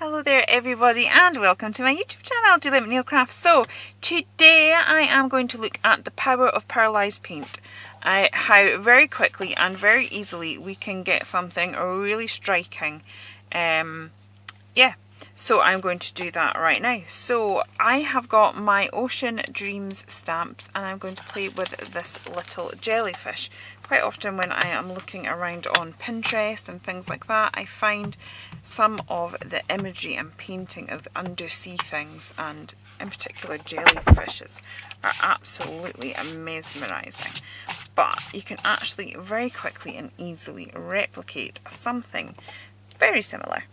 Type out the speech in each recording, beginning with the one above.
Hello there everybody and welcome to my YouTube channel, Julie McNeil Crafts. So today I am going to look at the power of pearlised paint. How very quickly and very easily we can get something really striking. So I'm going to do that right now. So I have got my Ocean Dreams stamps and I'm going to play with this little jellyfish. Quite often when I am looking around on Pinterest and things like that, I find some of the imagery and painting of undersea things, and in particular jellyfishes, are absolutely mesmerising. But you can actually very quickly and easily replicate something very similar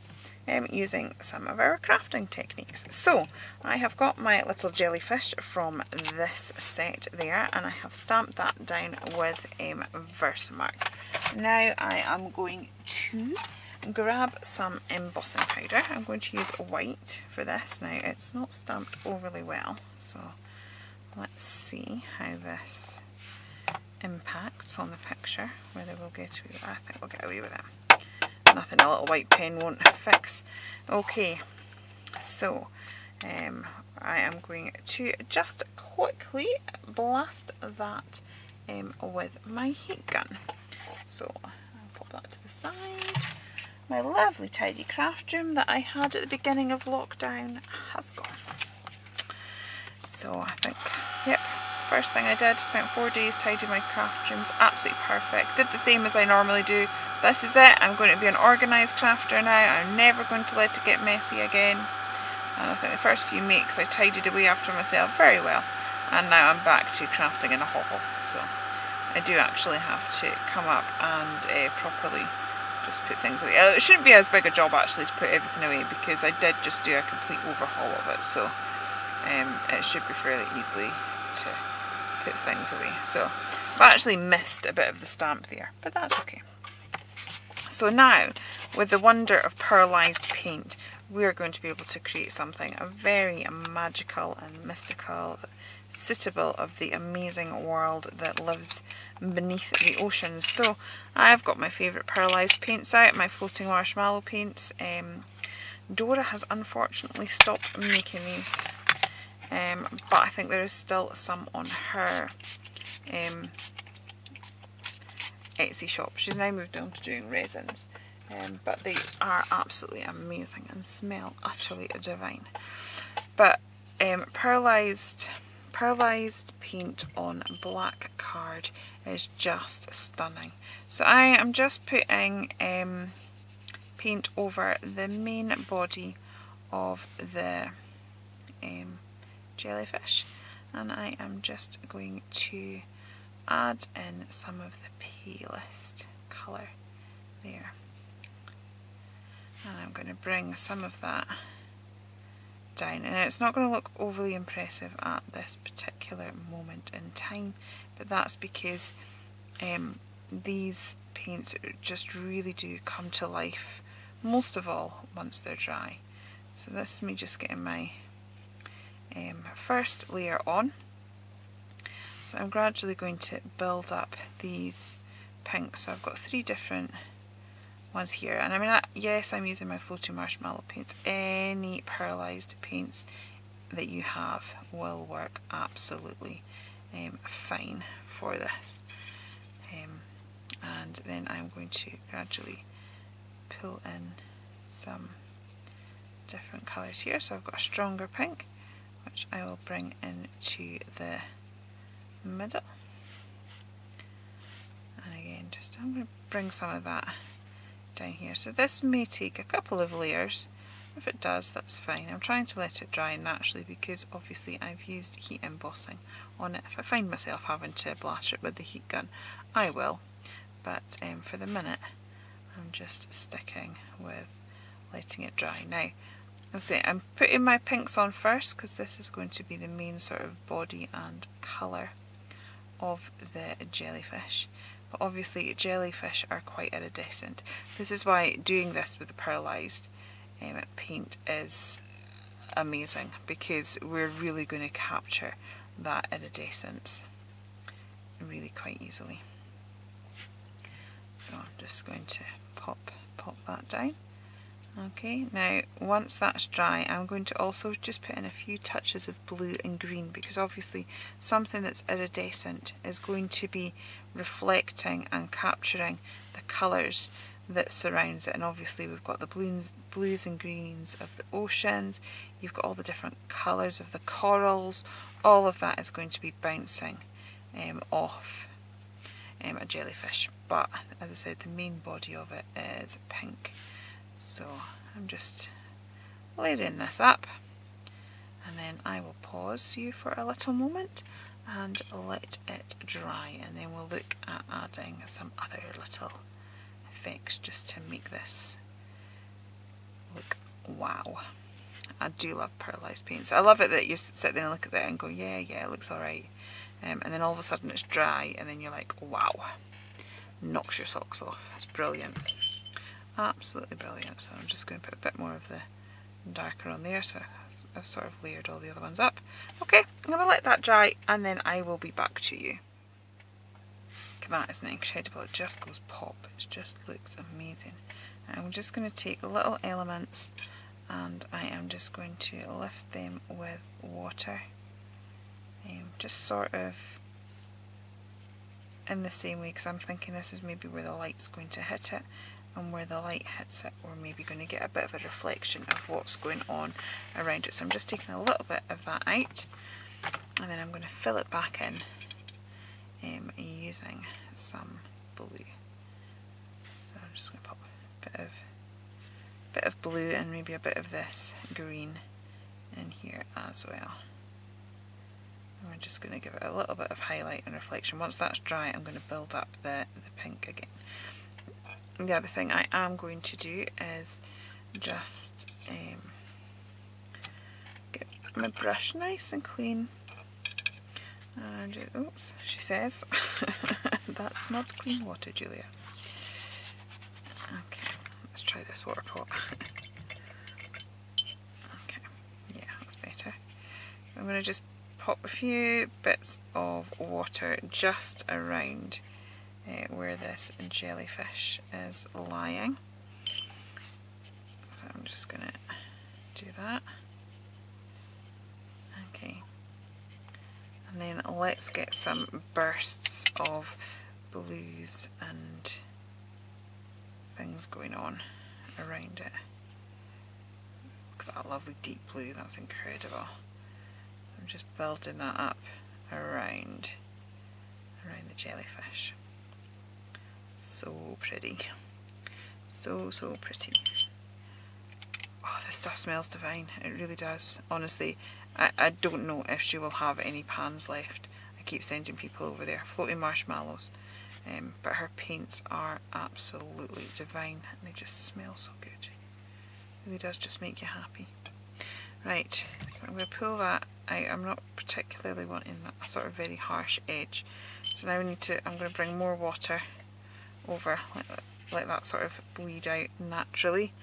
using some of our crafting techniques. So I have got my little jellyfish from this set there and I have stamped that down with Versamark. Now I am going to grab some embossing powder. I'm going to use white for this. Now it's not stamped overly well, so let's see how this impacts on the picture, whether we'll get away with it. I think we'll get away with it. Nothing a little white pen won't fix. Okay, so I am going to just quickly blast that with my heat gun. So I'll pop that to the side. My lovely tidy craft room that I had at the beginning of lockdown has gone. So I think, yep, first thing I did, spent 4 days tidying my craft rooms, absolutely perfect. Did the same as I normally do. This is it, I'm going to be an organised crafter now. I'm never going to let it get messy again. And I think the first few makes I tidied away after myself very well. And now I'm back to crafting in a hobble. So I do actually have to come up and properly just put things away. It shouldn't be as big a job actually to put everything away, because I did just do a complete overhaul of it. So it should be fairly easily to put things away. So I've actually missed a bit of the stamp there, but that's okay. So now, with the wonder of pearlised paint, we're going to be able to create something very magical and mystical, suitable of the amazing world that lives beneath the oceans. So I've got my favourite pearlised paints out, my floating marshmallow paints. Dora has unfortunately stopped making these. But I think there is still some on her Etsy shop. She's now moved on to doing resins, but they are absolutely amazing and smell utterly divine. But pearlised paint on black card is just stunning. So I am just putting paint over the main body of the jellyfish, and I am just going to add in some of the pearlised colour there, and I'm going to bring some of that down, and it's not going to look overly impressive at this particular moment in time, but that's because these paints just really do come to life, most of all once they're dry. So this is me just getting my first layer on. So I'm gradually going to build up these pinks. So I've got 3 different ones here, and I mean, yes, I'm using my floating marshmallow paints. Any pearlised paints that you have will work absolutely fine for this. And then I'm going to gradually pull in some different colours here. So I've got a stronger pink, which I will bring into the middle, and again I'm going to bring some of that down here. So this may take a couple of layers. If it does, that's fine. I'm trying to let it dry naturally, because obviously I've used heat embossing on it. If I find myself having to blast it with the heat gun, I will, but for the minute I'm just sticking with letting it dry. Now I'm putting my pinks on first, because this is going to be the main sort of body and colour of the jellyfish. But obviously jellyfish are quite iridescent. This is why doing this with the pearlised paint is amazing, because we're really going to capture that iridescence really quite easily. So I'm just going to pop that down, Okay, now once that's dry, I'm going to also just put in a few touches of blue and green, because obviously something that's iridescent is going to be reflecting and capturing the colours that surrounds it. And obviously we've got the blues and greens of the oceans, you've got all the different colours of the corals, all of that is going to be bouncing off a jellyfish. But as I said, the main body of it is pink. So I'm just layering this up, and then I will pause you for a little moment and let it dry, and then we'll look at adding some other little effects just to make this look wow. I do love pearlised paints. I love it that you sit there and look at that and go, yeah, it looks alright, and then all of a sudden it's dry and then you're like, wow, knocks your socks off. It's brilliant. Absolutely brilliant. So I'm just going to put a bit more of the darker on there, so I've sort of layered all the other ones up. Okay, I'm going to let that dry and then I will be back to you. That isn't incredible, it just goes pop, it just looks amazing. And I'm just going to take little elements and I am just going to lift them with water, just sort of in the same way, because I'm thinking this is maybe where the light's going to hit it, and where the light hits it we're maybe going to get a bit of a reflection of what's going on around it. So I'm just taking a little bit of that out, and then I'm going to fill it back in using some blue. So I'm just going to pop a bit of blue and maybe a bit of this green in here as well. And we're just going to give it a little bit of highlight and reflection. Once that's dry, I'm going to build up the pink again. The other thing I am going to do is just get my brush nice and clean. And oops, she says, that's not clean water, Julia. Okay, let's try this water pot. Okay, yeah, that's better. I'm going to just pop a few bits of water just around where this jellyfish is lying. So I'm just going to do that. Okay. And then let's get some bursts of blues and things going on around it. Look at that lovely deep blue, that's incredible. I'm just building that up around the jellyfish. So pretty. So pretty. Oh, this stuff smells divine. It really does. Honestly, I don't know if she will have any pans left. I keep sending people over there. Floating marshmallows. But her paints are absolutely divine. And they just smell so good. It really does just make you happy. Right, so I'm going to pull that out. I'm not particularly wanting a sort of very harsh edge. So now I'm going to bring more water over, let that sort of bleed out naturally.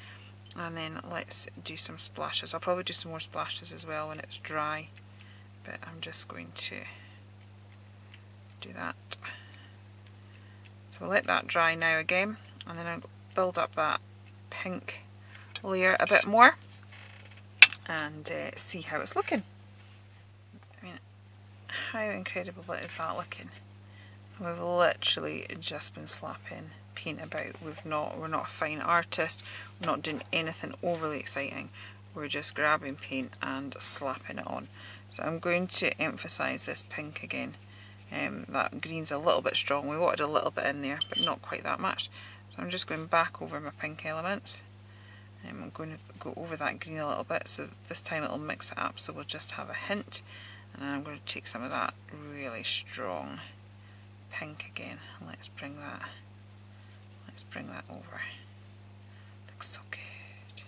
And then let's do some splashes. I'll probably do some more splashes as well when it's dry, but I'm just going to do that. So we'll let that dry now again, and then I'll build up that pink layer a bit more and see how it's looking. I mean, how incredible is that looking? We've literally just been slapping paint about. We're not a fine artist, we're not doing anything overly exciting, we're just grabbing paint and slapping it on. So I'm going to emphasise this pink again. That green's a little bit strong, we wanted a little bit in there but not quite that much. So I'm just going back over my pink elements. I'm going to go over that green a little bit, so this time it'll mix it up, so we'll just have a hint, and then I'm going to take some of that really strong pink again. Let's bring that over. Looks so good.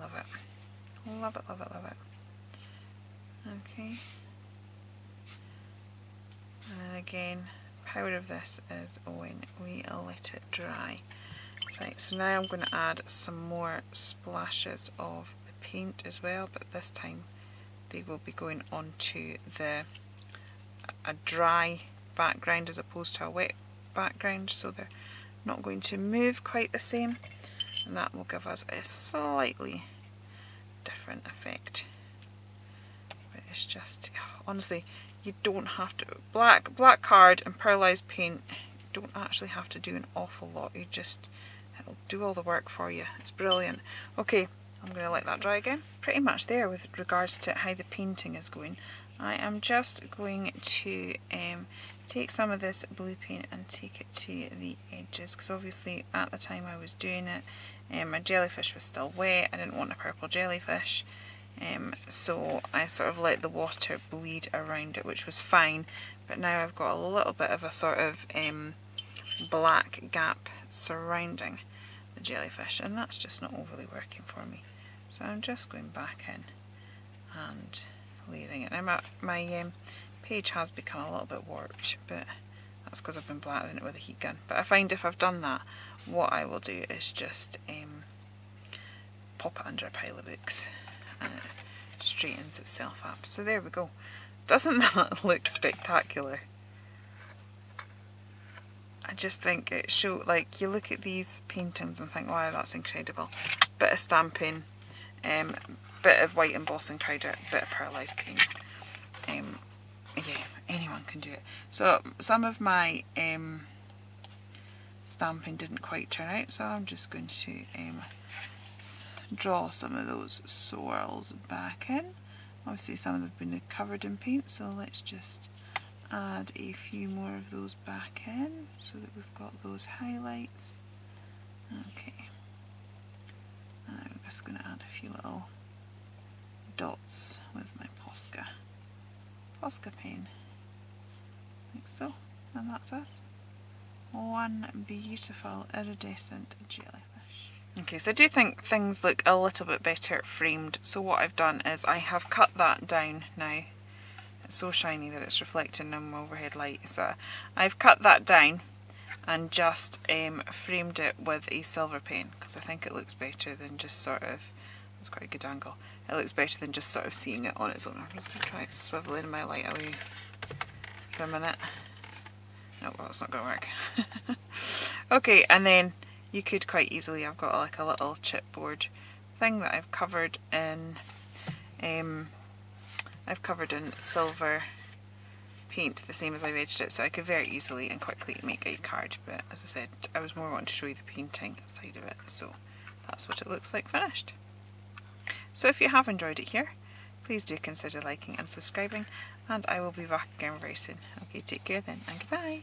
Love it. Love it, love it, love it. Okay. And then again, power of this is when we let it dry. Right, so now I'm going to add some more splashes of the paint as well, but this time they will be going onto a dry background as opposed to a wet background, so they're not going to move quite the same, and that will give us a slightly different effect. But it's just, honestly, you don't have to, black card and pearlised paint, you don't actually have to do an awful lot. You just, it'll do all the work for you. It's brilliant. Okay, I'm going to let that dry again. Pretty much there with regards to how the painting is going. I am just going to take some of this blue paint and take it to the edges, because obviously at the time I was doing it, my jellyfish was still wet. I didn't want a purple jellyfish, so I sort of let the water bleed around it, which was fine, but now I've got a little bit of a sort of black gap surrounding the jellyfish, and that's just not overly working for me. So I'm just going back in and layering it. Now my page has become a little bit warped, but that's because I've been blattering it with a heat gun. But I find if I've done that, what I will do is just pop it under a pile of books and it straightens itself up. So there we go. Doesn't that look spectacular? I just think it shows, like, you look at these paintings and think, wow, that's incredible. Bit of stamping, bit of white embossing powder, bit of pearlised paint. Yeah, anyone can do it. So some of my stamping didn't quite turn out, so I'm just going to draw some of those swirls back in. Obviously some of them have been covered in paint, so let's just add a few more of those back in so that we've got those highlights. Okay, and I'm just going to add a few little dots with my Posca pen, like so, and that's us. One beautiful iridescent jellyfish. Okay, so I do think things look a little bit better framed, so what I've done is I have cut that down now. It's so shiny that it's reflecting in my overhead light, so I've cut that down and just framed it with a silver pen, because I think it looks better than just sort of, it's quite a good angle, it looks better than just sort of seeing it on its own. I'm just going to try swiveling my light away for a minute. No, well, it's not going to work. Okay, and then you could quite easily, I've got like a little chipboard thing that I've covered in silver paint, the same as I've edged it, so I could very easily and quickly make a card. But as I said, I was more wanting to show you the painting side of it, so that's what it looks like finished. So if you have enjoyed it here, please do consider liking and subscribing, and I will be back again very soon. Okay, take care then, and goodbye.